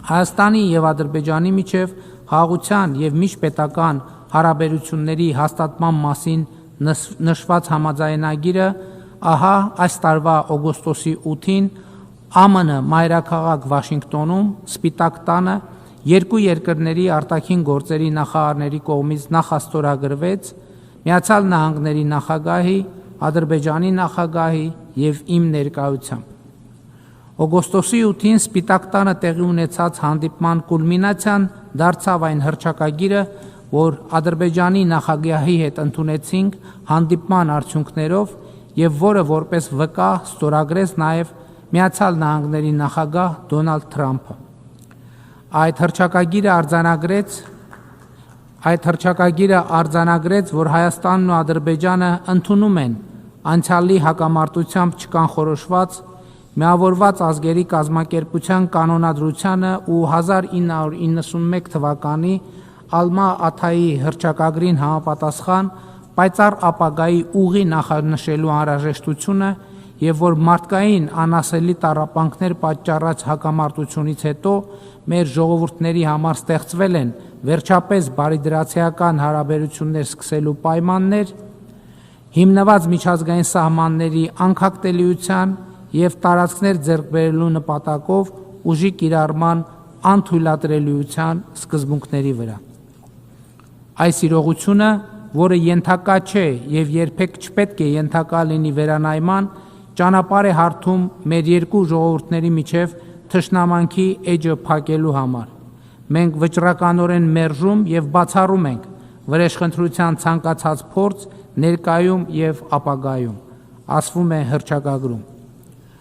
Հայաստանի և Ադրբեջանի միջև խաղաղության և միջպետական հարաբերությունների հաստատման մասին նշված համաձայնագիրը ահա այս տարվա օգոստոսի 8-ին ԱՄՆ մայրաքաղաք Վաշինգտոնում Սպիտակ տանը երկու երկրների արտաքին գործերի նախարարների կողմից նախաստորագրվեց Միացյալ Նահանգների նախագահի, Ադրբեջանի նախագահի և իմ ներկայությամբ։ Օգոստոսի 8-ին Սպիտակ տանը տեղի ունեցած հանդիպման կուլմինացիան դարձավ այն հռչակագիրը, որ Ադրբեջանի նախագահի հետ ընդունեցինք հանդիպման արդյունքներով և որը որպես վկա ստորագրեց նաև Միացյալ Նահանգների նախագահ Դոնալդ Թրամփը։ Այդ հռչակագիրը արձանագրեց, որ Հայաստանն ու Ադրբեջանը ընդունում են անցյալի հակամարտությամբ չկանխորոշված Միավորված ազգերի կազմակերպության կանոնադրությանը ու 1991 թվականի Ալմա-Աթայի հռչակագրին համապատասխան պայծառ ապագայի ուղի նախանշելու անհրաժեշտությունը և որ մարդկային անասելի տառապանքներ պատճառած հակամարտությունից հետո մեր ժողովուրդների համար ստեղծվել են վերջապես բարիդրացիական հարաբերություններ սկսելու պայմաններ, հիմնված միջազգային սահմանների անկախտելիության և տարածքներ ձեռք բերելու նպատակով ուժի կիրառման անթույլատրելիության սկզբունքների վրա։ Այս իրողությունը, որը ենթակա չէ և երբեք չպետք է ենթակա լինի վերանայման, ճանապարհ է հարթում մեր երկու ժողովուրդների միջև թշնամանքի էջը փակելու համար։ Մենք վճռականորեն մերժում և բացառում ենք վրեժխնդրության ցանկացած փորձ ներկայում և ապագայում, ասվում է հռչակագրում։